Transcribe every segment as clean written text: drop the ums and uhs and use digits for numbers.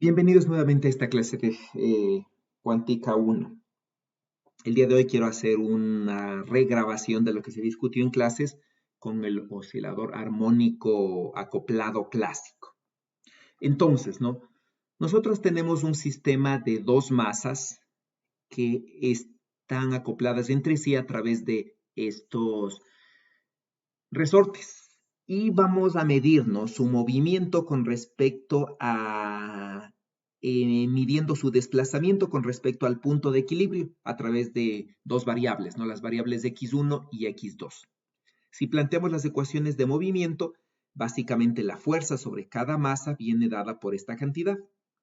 Bienvenidos nuevamente a esta clase de Cuántica 1. El día de hoy quiero hacer una regrabación de lo que se discutió en clases con el oscilador armónico acoplado clásico. Entonces, ¿no? Nosotros tenemos un sistema de dos masas que están acopladas entre sí a través de estos resortes. Y vamos a medirnos su movimiento con respecto a, midiendo su desplazamiento con respecto al punto de equilibrio a través de dos variables, ¿no? Las variables x1 y x2. Si planteamos las ecuaciones de movimiento, básicamente la fuerza sobre cada masa viene dada por esta cantidad.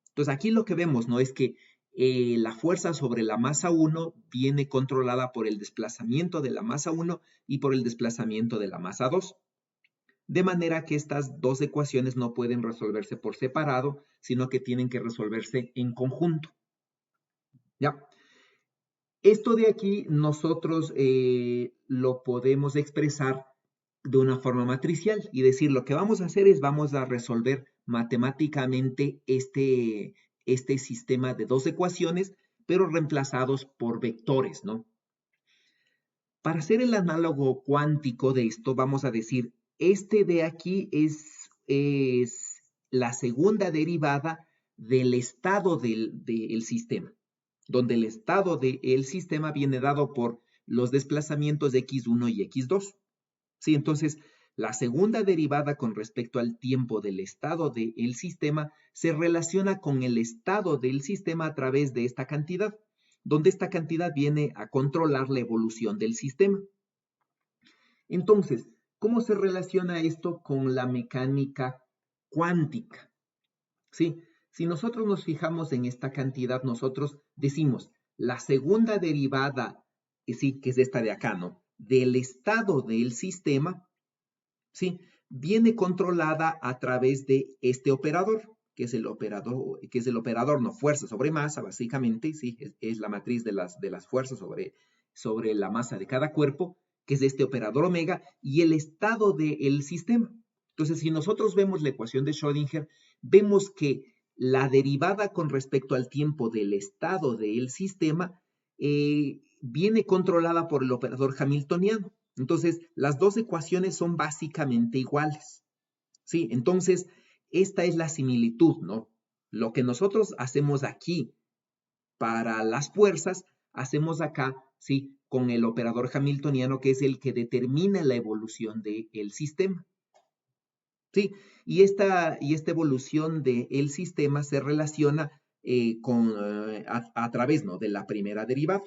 Entonces aquí lo que vemos, ¿no? Es que la fuerza sobre la masa 1 viene controlada por el desplazamiento de la masa 1 y por el desplazamiento de la masa 2. De manera que estas dos ecuaciones no pueden resolverse por separado, sino que tienen que resolverse en conjunto. ¿Ya? Esto de aquí nosotros lo podemos expresar de una forma matricial y decir lo que vamos a hacer es vamos a resolver matemáticamente este sistema de dos ecuaciones, pero reemplazados por vectores, ¿no? Para hacer el análogo cuántico de esto, vamos a decir, este de aquí es la segunda derivada del estado del sistema, donde el estado del sistema viene dado por los desplazamientos de x1 y x2. ¿Sí? Entonces, la segunda derivada con respecto al tiempo del estado del sistema se relaciona con el estado del sistema a través de esta cantidad, donde esta cantidad viene a controlar la evolución del sistema. Entonces, ¿cómo se relaciona esto con la mecánica cuántica? ¿Sí? Si nosotros nos fijamos en esta cantidad, nosotros decimos la segunda derivada, sí, que es esta de acá, ¿no? Del estado del sistema, ¿sí? Viene controlada a través de este operador, que es el operador, no, fuerza sobre masa, básicamente, ¿sí? Es la matriz de las fuerzas sobre la masa de cada cuerpo, que es este operador omega, y el estado del sistema. Entonces, si nosotros vemos la ecuación de Schrödinger, vemos que la derivada con respecto al tiempo del estado del sistema viene controlada por el operador hamiltoniano. Entonces, las dos ecuaciones son básicamente iguales. ¿Sí? Entonces, esta es la similitud, ¿no? Lo que nosotros hacemos aquí para las fuerzas, hacemos acá, ¿sí? Con el operador hamiltoniano, que es el que determina la evolución del sistema. ¿Sí? Y esta evolución del sistema se relaciona a través, ¿no? De la primera derivada,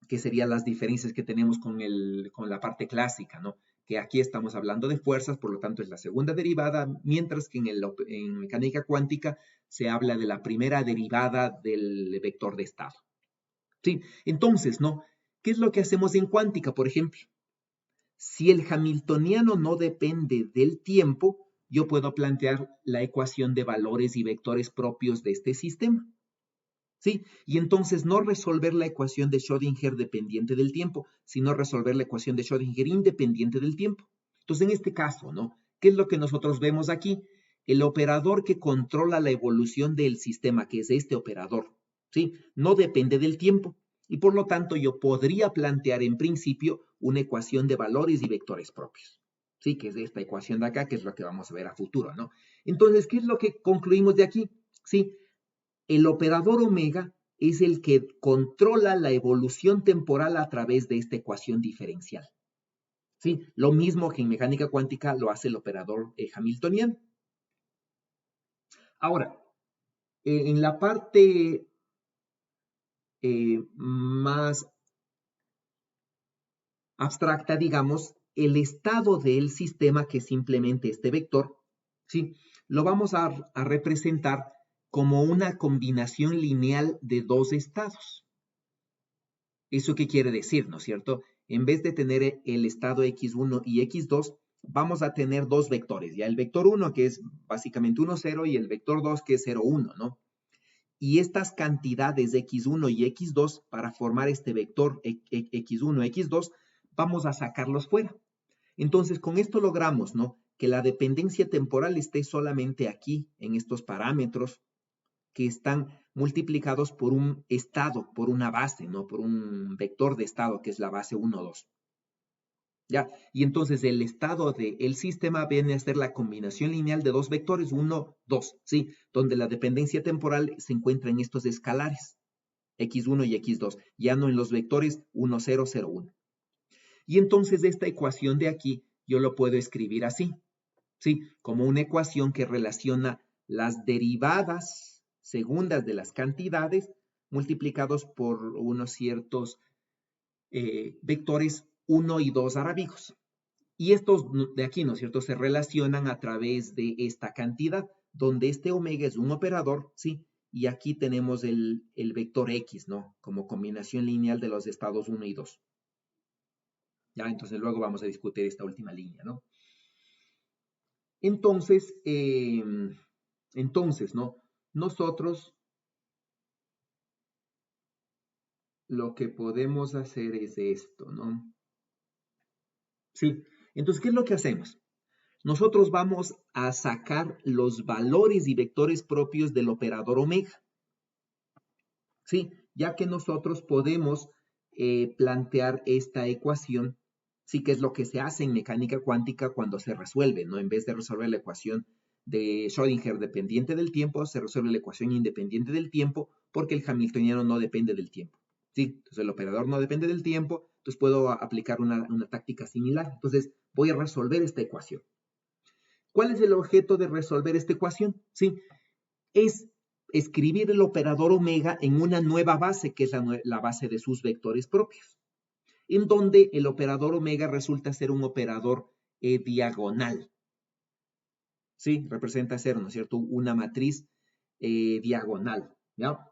que serían las diferencias que tenemos con la parte clásica, ¿no? Que aquí estamos hablando de fuerzas, por lo tanto es la segunda derivada, mientras que en mecánica cuántica se habla de la primera derivada del vector de estado. ¿Sí? Entonces, ¿no? ¿Qué es lo que hacemos en cuántica, por ejemplo? Si el hamiltoniano no depende del tiempo, yo puedo plantear la ecuación de valores y vectores propios de este sistema. ¿Sí? Y entonces no resolver la ecuación de Schrödinger dependiente del tiempo, sino resolver la ecuación de Schrödinger independiente del tiempo. Entonces, en este caso, ¿no? ¿Qué es lo que nosotros vemos aquí? El operador que controla la evolución del sistema, que es este operador, ¿sí? No depende del tiempo. Y por lo tanto, yo podría plantear en principio una ecuación de valores y vectores propios. ¿Sí? Que es esta ecuación de acá, que es lo que vamos a ver a futuro, ¿no? Entonces, ¿qué es lo que concluimos de aquí? ¿Sí? El operador omega es el que controla la evolución temporal a través de esta ecuación diferencial. ¿Sí? Lo mismo que en mecánica cuántica lo hace el operador hamiltoniano. Ahora, en la parte más abstracta, digamos, el estado del sistema, que es simplemente este vector, ¿sí? Lo vamos a representar como una combinación lineal de dos estados. ¿Eso qué quiere decir, no es cierto? En vez de tener el estado x1 y x2, vamos a tener dos vectores, ya el vector 1 que es básicamente 1, 0 y el vector 2 que es 0, 1, ¿no? Y estas cantidades x1 y x2 para formar este vector x1, x2, vamos a sacarlos fuera. Entonces, con esto logramos, ¿no? Que la dependencia temporal esté solamente aquí, en estos parámetros, que están multiplicados por un estado, por una base, ¿no? Por un vector de estado, que es la base 1, 2. ¿Ya? Y entonces el estado del sistema viene a ser la combinación lineal de dos vectores, 1, 2, ¿sí? Donde la dependencia temporal se encuentra en estos escalares, x1 y x2, ya no en los vectores 1, 0, 0, 1. Y entonces esta ecuación de aquí yo lo puedo escribir así, ¿sí? Como una ecuación que relaciona las derivadas segundas de las cantidades multiplicados por unos ciertos vectores 1 y 2 arábigos. Y estos de aquí, ¿no es cierto?, se relacionan a través de esta cantidad, donde este omega es un operador, ¿sí? Y aquí tenemos el vector x, ¿no? Como combinación lineal de los estados 1 y 2. Ya, entonces luego vamos a discutir esta última línea, ¿no? Entonces, ¿no? Nosotros lo que podemos hacer es esto, ¿no? Sí, entonces, ¿qué es lo que hacemos? Nosotros vamos a sacar los valores y vectores propios del operador omega, ¿sí? Ya que nosotros podemos plantear esta ecuación, sí, que es lo que se hace en mecánica cuántica cuando se resuelve, ¿no? En vez de resolver la ecuación de Schrödinger dependiente del tiempo, se resuelve la ecuación independiente del tiempo porque el hamiltoniano no depende del tiempo, ¿sí? Entonces el operador no depende del tiempo, entonces puedo aplicar una táctica similar. Entonces voy a resolver esta ecuación. ¿Cuál es el objeto de resolver esta ecuación? Sí, es escribir el operador omega en una nueva base, que es la base de sus vectores propios, en donde el operador omega resulta ser un operador diagonal. Sí, representa ser, ¿no es cierto?, una matriz diagonal, ¿ya?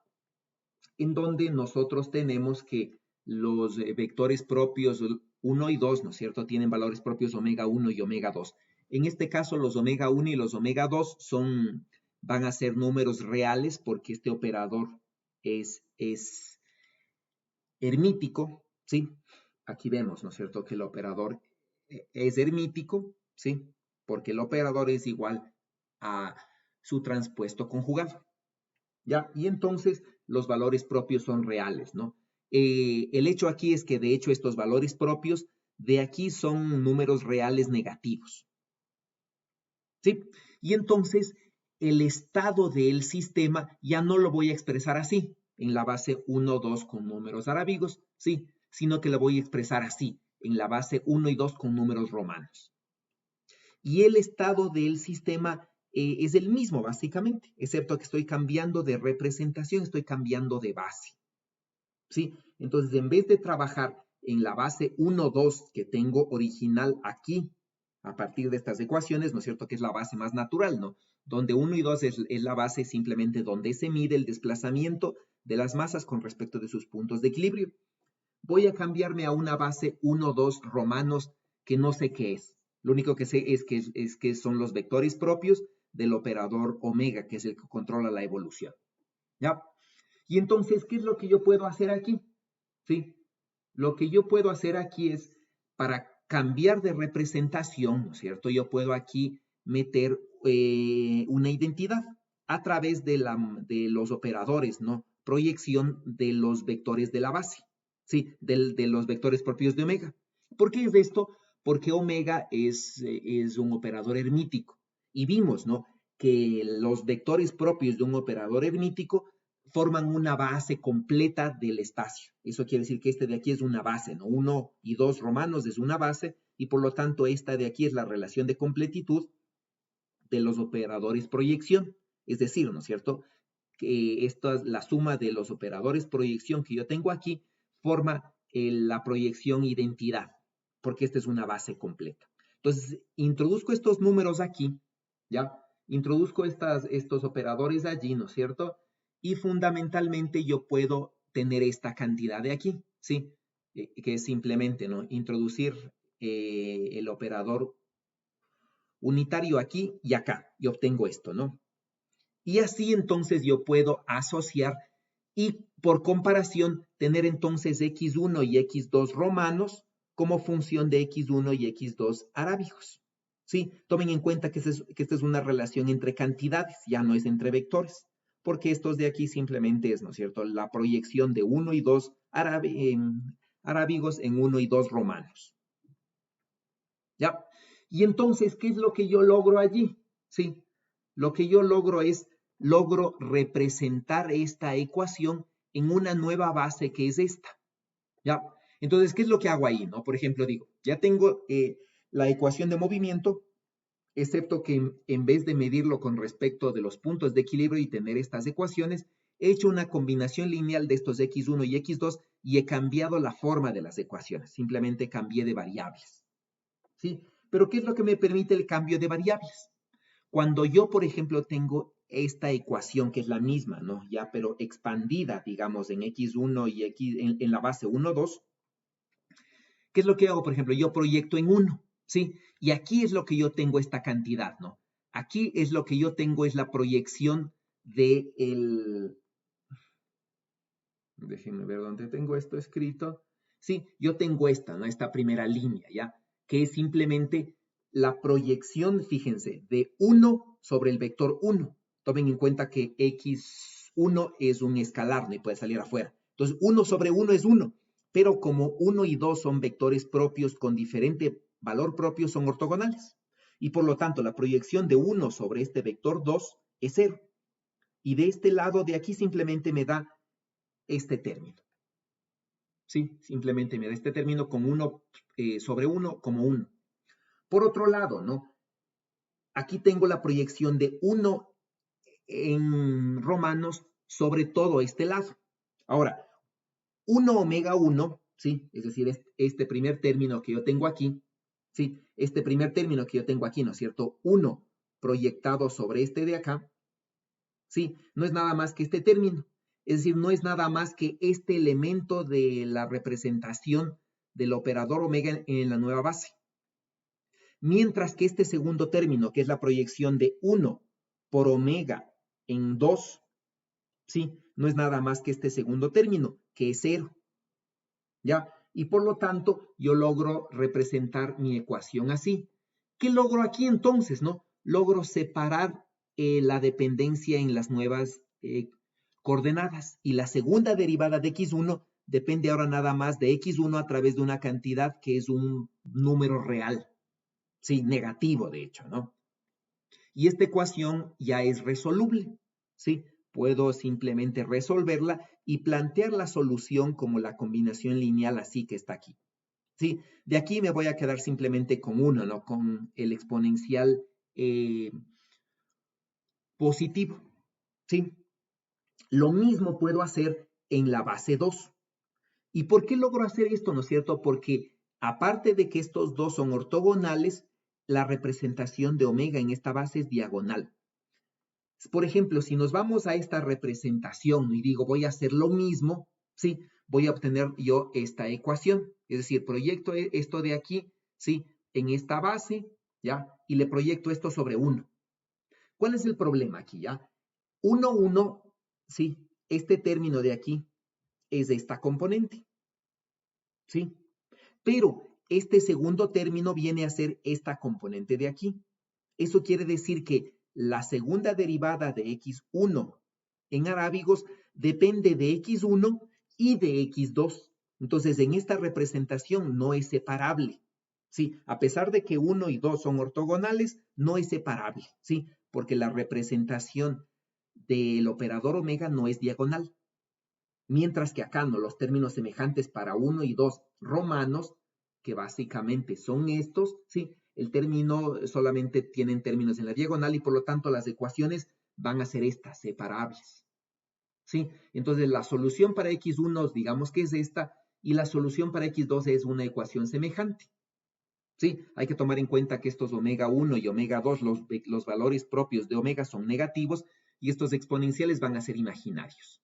En donde nosotros tenemos que los vectores propios 1 y 2, ¿no es cierto?, tienen valores propios omega 1 y omega 2. En este caso, los omega 1 y los omega 2 van a ser números reales porque este operador es hermítico, ¿sí? Aquí vemos, ¿no es cierto?, que el operador es hermítico, ¿sí? Porque el operador es igual a su transpuesto conjugado, ¿ya? Y entonces los valores propios son reales, ¿no? El hecho aquí es que, de hecho, estos valores propios de aquí son números reales negativos, ¿sí? Y entonces el estado del sistema ya no lo voy a expresar así, en la base 1, 2 con números arábigos, ¿sí? Sino que lo voy a expresar así, en la base 1 y 2 con números romanos. Y el estado del sistema es el mismo, básicamente, excepto que estoy cambiando de representación, estoy cambiando de base, ¿sí? Entonces, en vez de trabajar en la base 1, 2 que tengo original aquí, a partir de estas ecuaciones, ¿no es cierto?, que es la base más natural, ¿no? Donde 1 y 2 es la base simplemente donde se mide el desplazamiento de las masas con respecto de sus puntos de equilibrio. Voy a cambiarme a una base 1, 2 romanos que no sé qué es. Lo único que sé es que son los vectores propios del operador omega, que es el que controla la evolución, ¿ya? Y entonces, ¿qué es lo que yo puedo hacer aquí? ¿Sí? Lo que yo puedo hacer aquí es, para cambiar de representación, ¿no es cierto?, yo puedo aquí meter una identidad a través de los operadores, ¿no? Proyección de los vectores de la base, ¿sí? De los vectores propios de omega. ¿Por qué es esto? Porque omega es un operador hermítico. Y vimos, ¿no?, que los vectores propios de un operador hermítico forman una base completa del espacio. Eso quiere decir que este de aquí es una base, ¿no? 1 y 2 romanos es una base, y por lo tanto esta de aquí es la relación de completitud de los operadores proyección. Es decir, ¿no es cierto?, que esta es la suma de los operadores proyección que yo tengo aquí, forma la proyección identidad, porque esta es una base completa. Entonces, introduzco estos números aquí, ¿ya? Introduzco estos operadores allí, ¿no es cierto? Y fundamentalmente yo puedo tener esta cantidad de aquí, ¿sí? Que es simplemente, ¿no?, introducir el operador unitario aquí y acá, y obtengo esto, ¿no? Y así entonces yo puedo asociar y, por comparación, tener entonces x1 y x2 romanos como función de x1 y x2 arábigos. ¿Sí? Tomen en cuenta que esta es una relación entre cantidades, ya no es entre vectores. porque estos de aquí simplemente es, ¿no es cierto?, la proyección de 1 y 2 arábigos en 1 y 2 romanos. ¿Ya? Y entonces, ¿qué es lo que yo logro allí? Sí, lo que yo logro logro representar esta ecuación en una nueva base que es esta. ¿Ya? Entonces, ¿qué es lo que hago ahí? ¿No? Por ejemplo, digo, ya tengo la ecuación de movimiento, excepto que en vez de medirlo con respecto de los puntos de equilibrio y tener estas ecuaciones, he hecho una combinación lineal de estos x1 y x2 y he cambiado la forma de las ecuaciones. Simplemente cambié de variables. ¿Sí? Pero ¿qué es lo que me permite el cambio de variables? Cuando yo, por ejemplo, tengo esta ecuación que es la misma, ¿no? Ya, pero expandida, digamos, en x1 y en la base 1, 2, ¿qué es lo que hago? Por ejemplo, yo proyecto en 1, ¿sí? Y aquí es lo que yo tengo esta cantidad, ¿no? Aquí es lo que yo tengo, es la proyección de el... Déjenme ver dónde tengo esto escrito. Sí, yo tengo esta, ¿no? Esta primera línea, ¿ya? Que es simplemente la proyección, fíjense, de 1 sobre el vector 1. Tomen en cuenta que x1 es un escalar, no puede salir afuera. Entonces, 1 sobre 1 es 1, pero como 1 y 2 son vectores propios con diferente valor propio, son ortogonales. Y por lo tanto, la proyección de 1 sobre este vector 2 es 0. Y de este lado de aquí simplemente me da este término. ¿Sí? Simplemente me da este término con 1 sobre 1 como 1. Por otro lado, ¿no? Aquí tengo la proyección de 1 en romanos sobre todo este lado. Ahora, 1 omega 1, ¿sí? Es decir, este primer término que yo tengo aquí, ¿sí? Este primer término que yo tengo aquí, ¿no es cierto? 1 proyectado sobre este de acá, ¿sí? No es nada más que este término. Es decir, no es nada más que este elemento de la representación del operador omega en la nueva base. Mientras que este segundo término, que es la proyección de 1 por omega en 2, ¿sí? No es nada más que este segundo término, que es 0. ¿Ya? Y por lo tanto, yo logro representar mi ecuación así. ¿Qué logro aquí entonces, no? Logro separar la dependencia en las nuevas coordenadas. Y la segunda derivada de x1 depende ahora nada más de x1 a través de una cantidad que es un número real. Sí, negativo, de hecho, ¿no? Y esta ecuación ya es resoluble, ¿sí? Puedo simplemente resolverla y plantear la solución como la combinación lineal así que está aquí. ¿Sí? De aquí me voy a quedar simplemente con uno, ¿no? Con el exponencial positivo, ¿sí? Lo mismo puedo hacer en la base 2. ¿Y por qué logro hacer esto, no es cierto? Porque aparte de que estos dos son ortogonales, la representación de omega en esta base es diagonal. Por ejemplo, si nos vamos a esta representación y digo voy a hacer lo mismo, ¿sí? Voy a obtener yo esta ecuación. Es decir, proyecto esto de aquí, ¿sí? En esta base, ¿ya? Y le proyecto esto sobre 1. ¿Cuál es el problema aquí, ya? 1, 1, ¿sí? Este término de aquí es esta componente, ¿sí? Pero este segundo término viene a ser esta componente de aquí. Eso quiere decir que la segunda derivada de x1 en arábigos depende de x1 y de x2. Entonces, en esta representación no es separable. ¿Sí? A pesar de que 1 y 2 son ortogonales, no es separable. ¿Sí? Porque la representación del operador omega no es diagonal. Mientras que acá no, los términos semejantes para 1 y 2 romanos, que básicamente son estos, ¿sí? El término solamente tienen términos en la diagonal y por lo tanto las ecuaciones van a ser estas, separables. ¿Sí? Entonces la solución para x1 digamos que es esta y la solución para x2 es una ecuación semejante. ¿Sí? Hay que tomar en cuenta que estos omega 1 y omega 2, los valores propios de omega son negativos y estos exponenciales van a ser imaginarios.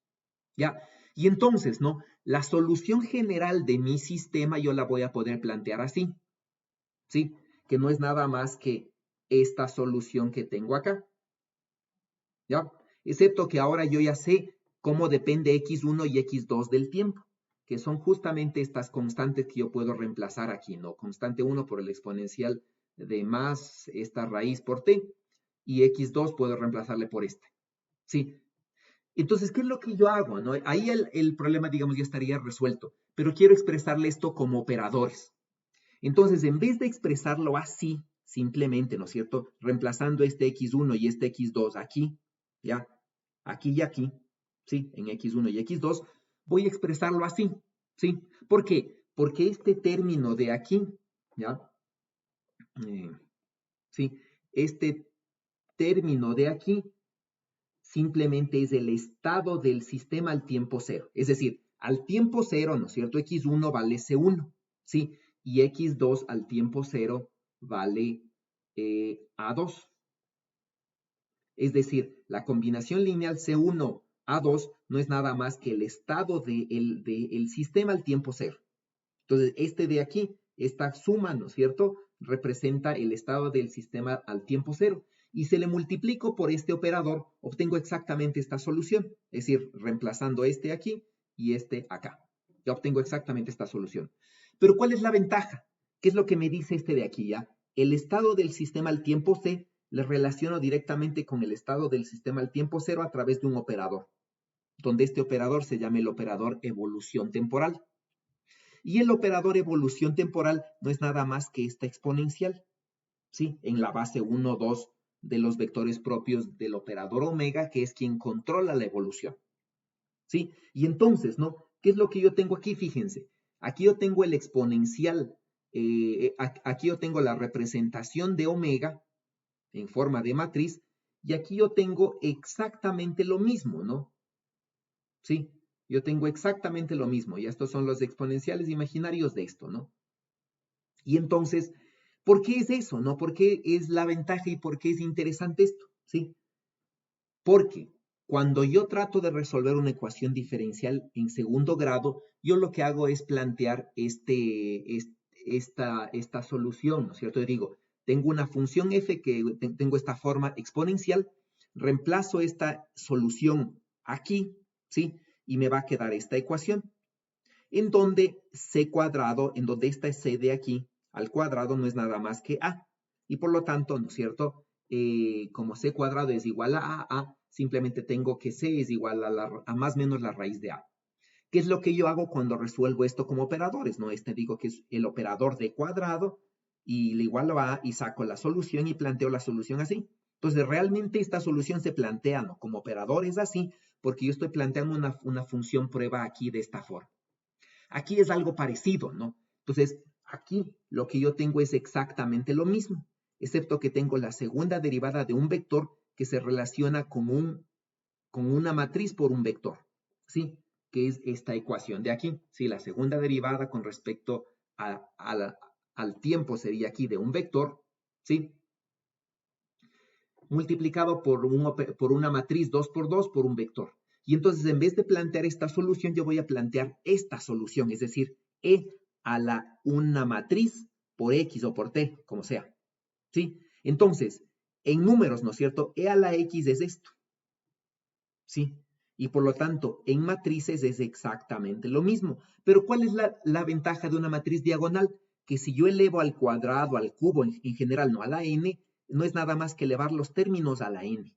¿Ya? Y entonces, ¿no? La solución general de mi sistema yo la voy a poder plantear así, ¿sí? Que no es nada más que esta solución que tengo acá, ¿ya? Excepto que ahora yo ya sé cómo depende x1 y x2 del tiempo, que son justamente estas constantes que yo puedo reemplazar aquí, ¿no? Constante 1 por el exponencial de más esta raíz por t, y x2 puedo reemplazarle por este, ¿sí? Entonces, ¿qué es lo que yo hago? ¿No? Ahí el problema, digamos, ya estaría resuelto, pero quiero expresarle esto como operadores. Entonces, en vez de expresarlo así, simplemente, ¿no es cierto? Reemplazando este x1 y este x2 aquí, ¿ya? Aquí y aquí, ¿sí? En x1 y x2, voy a expresarlo así, ¿sí? ¿Por qué? Porque este término de aquí, ¿ya? Eh, ¿Sí? Este término de aquí simplemente es el estado del sistema al tiempo cero. Es decir, al tiempo cero, ¿no es cierto? X1 vale C1, ¿sí? Y X2 al tiempo cero vale A2. Es decir, la combinación lineal C1 A2 no es nada más que el estado del sistema al tiempo cero. Entonces, este de aquí, esta suma, ¿no es cierto?, representa el estado del sistema al tiempo cero. Y si le multiplico por este operador, obtengo exactamente esta solución. Es decir, reemplazando este aquí y este acá. Ya obtengo exactamente esta solución. Pero ¿cuál es la ventaja? ¿Qué es lo que me dice este de aquí ya? El estado del sistema al tiempo c le relaciono directamente con el estado del sistema al tiempo cero a través de un operador, donde este operador se llama el operador evolución temporal. Y el operador evolución temporal no es nada más que esta exponencial, ¿sí? En la base 1, 2 de los vectores propios del operador omega, que es quien controla la evolución, ¿sí? Y entonces, ¿no? ¿Qué es lo que yo tengo aquí? Fíjense, aquí yo tengo el exponencial, aquí yo tengo la representación de omega en forma de matriz, y aquí yo tengo exactamente lo mismo, ¿no? ¿Sí? Yo tengo exactamente lo mismo, y estos son los exponenciales imaginarios de esto, ¿no? Y entonces, ¿por qué es eso? ¿No? ¿Por qué es la ventaja y por qué es interesante esto? ¿Sí? Porque cuando yo trato de resolver una ecuación diferencial en segundo grado, yo lo que hago es plantear esta solución, ¿no es cierto? Yo digo, tengo una función f que tengo esta forma exponencial, reemplazo esta solución aquí, ¿sí? Y me va a quedar esta ecuación en donde c cuadrado, en donde esta c de aquí al cuadrado no es nada más que a. Y por lo tanto, ¿no es cierto? Como c cuadrado es igual a, simplemente tengo que c es igual a más o menos la raíz de a. ¿Qué es lo que yo hago cuando resuelvo esto como operadores? ¿No? Digo que es el operador de cuadrado y le igualo a y saco la solución y planteo la solución así. Entonces, realmente esta solución se plantea, ¿no? Como operadores así, porque yo estoy planteando una función prueba aquí de esta forma. Aquí es algo parecido, ¿no? Entonces, aquí lo que yo tengo es exactamente lo mismo, excepto que tengo la segunda derivada de un vector que se relaciona con una matriz por un vector, ¿sí? Que es esta ecuación de aquí, ¿sí? La segunda derivada con respecto al tiempo sería aquí de un vector, ¿sí? Multiplicado por una matriz 2 por 2 por un vector. Y entonces, en vez de plantear esta solución, yo voy a plantear esta solución, es decir, e a la una matriz por x o por t, como sea. ¿Sí? Entonces, en números, ¿no es cierto? E a la x es esto. ¿Sí? Y por lo tanto, en matrices es exactamente lo mismo. Pero ¿cuál es la ventaja de una matriz diagonal? Que si yo elevo al cuadrado, al cubo, en general, no a la n, no es nada más que elevar los términos a la n.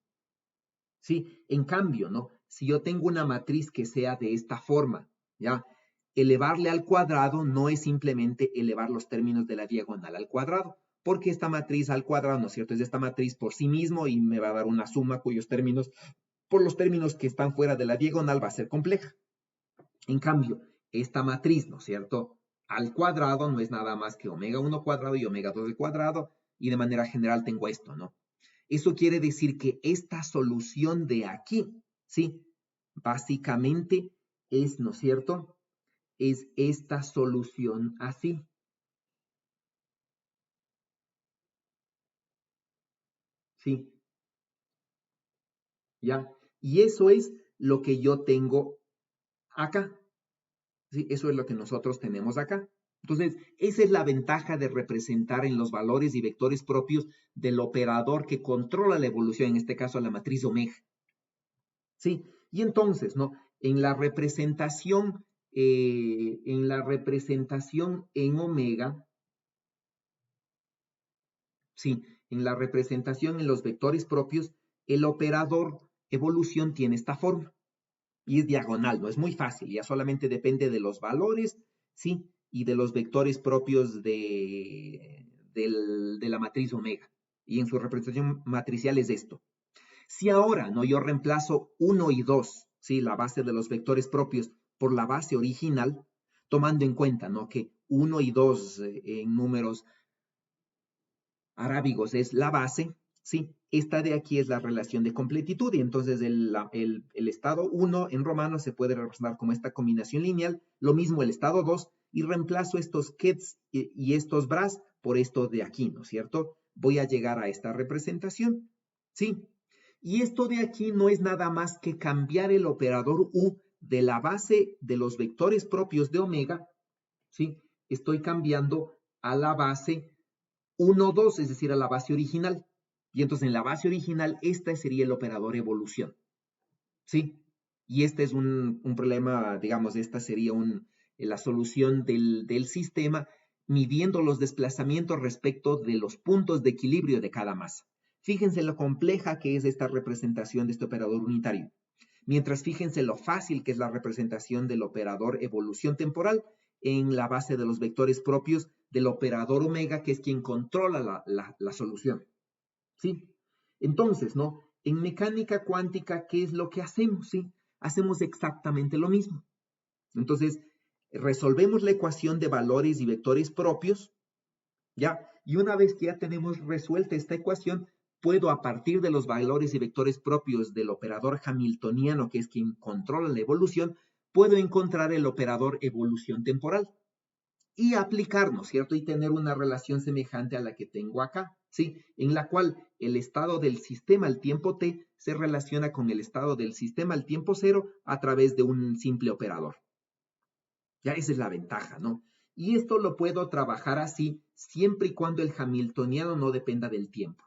¿Sí? En cambio, ¿no? Si yo tengo una matriz que sea de esta forma, ¿ya? Elevarle al cuadrado no es simplemente elevar los términos de la diagonal al cuadrado, porque esta matriz al cuadrado, ¿no es cierto? Es esta matriz por sí mismo y me va a dar una suma cuyos términos, por los términos que están fuera de la diagonal, va a ser compleja. En cambio, esta matriz, ¿no es cierto? Al cuadrado no es nada más que omega 1 cuadrado y omega 2 al cuadrado, y de manera general tengo esto, ¿no? Eso quiere decir que esta solución de aquí, ¿sí? Básicamente es, ¿no es cierto? Es esta solución así. ¿Sí? ¿Ya? Y eso es lo que yo tengo acá. ¿Sí? Eso es lo que nosotros tenemos acá. Entonces, esa es la ventaja de representar en los valores y vectores propios del operador que controla la evolución, en este caso la matriz omega. ¿Sí? Y entonces, ¿no? En la representación en omega, sí, en la representación en los vectores propios, el operador evolución tiene esta forma. y es diagonal, no es muy fácil, ya solamente depende de los valores, ¿sí? Y de los vectores propios de la matriz omega. Y en su representación matricial es esto. Si ahora, ¿no? Yo reemplazo 1 y 2, ¿sí? La base de los vectores propios por la base original, tomando en cuenta, ¿no? Que 1 y 2 en números arábigos es la base, ¿sí? Esta de aquí es la relación de completitud y entonces el estado 1 en romano se puede representar como esta combinación lineal, lo mismo el estado 2 y reemplazo estos kets y estos bras por esto de aquí, ¿no es cierto? Voy a llegar a esta representación, ¿sí? Y esto de aquí no es nada más que cambiar el operador U de la base de los vectores propios de omega, ¿sí? Estoy cambiando a la base 1, 2, es decir, a la base original. Y entonces en la base original, este sería el operador evolución. ¿Sí? Y este es un problema, digamos, esta sería la solución del sistema midiendo los desplazamientos respecto de los puntos de equilibrio de cada masa. Fíjense lo compleja que es esta representación de este operador unitario. Mientras fíjense lo fácil que es la representación del operador evolución temporal en la base de los vectores propios del operador omega, que es quien controla la solución. ¿Sí? Entonces, ¿no? En mecánica cuántica, ¿qué es lo que hacemos? ¿Sí? Hacemos exactamente lo mismo. Entonces, resolvemos la ecuación de valores y vectores propios, ¿ya? Y una vez que ya tenemos resuelta esta ecuación, puedo a partir de los valores y vectores propios del operador hamiltoniano, que es quien controla la evolución, puedo encontrar el operador evolución temporal y aplicar, ¿no es cierto? Y tener una relación semejante a la que tengo acá, ¿sí? En la cual el estado del sistema al tiempo t se relaciona con el estado del sistema al tiempo cero a través de un simple operador. Ya esa es la ventaja, ¿no? Y esto lo puedo trabajar así siempre y cuando el hamiltoniano no dependa del tiempo,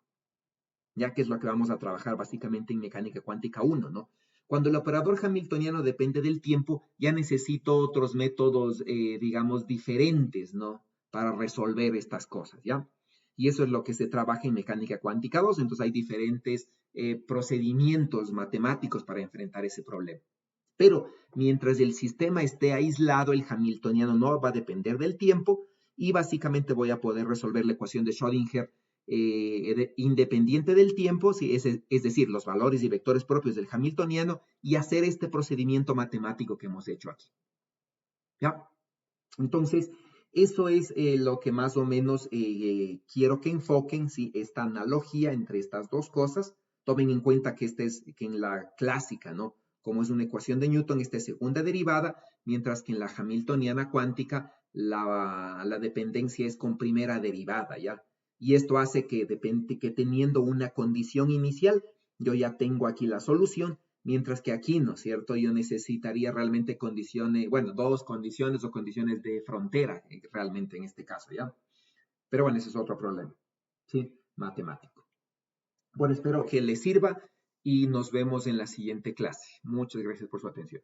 ya que es lo que vamos a trabajar básicamente en mecánica cuántica 1, ¿no? Cuando el operador hamiltoniano depende del tiempo, ya necesito otros métodos, digamos, diferentes, ¿no? Para resolver estas cosas, ¿ya? Y eso es lo que se trabaja en mecánica cuántica 2, entonces hay diferentes procedimientos matemáticos para enfrentar ese problema. Pero mientras el sistema esté aislado, el hamiltoniano no va a depender del tiempo y básicamente voy a poder resolver la ecuación de Schrödinger independiente del tiempo, es decir, los valores y vectores propios del hamiltoniano y hacer este procedimiento matemático que hemos hecho aquí. ¿Ya? Entonces, eso es lo que más o menos quiero que enfoquen, ¿sí? Esta analogía entre estas dos cosas. Tomen en cuenta que que en la clásica, ¿no? Como es una ecuación de Newton, esta es segunda derivada, mientras que en la hamiltoniana cuántica la dependencia es con primera derivada, ¿ya? Y esto hace que teniendo una condición inicial, yo ya tengo aquí la solución, mientras que aquí, ¿no es cierto? Yo necesitaría realmente condiciones, bueno, dos condiciones o condiciones de frontera, realmente en este caso, ¿ya? Pero bueno, ese es otro problema, ¿sí? Matemático. Bueno, espero que les sirva y nos vemos en la siguiente clase. Muchas gracias por su atención.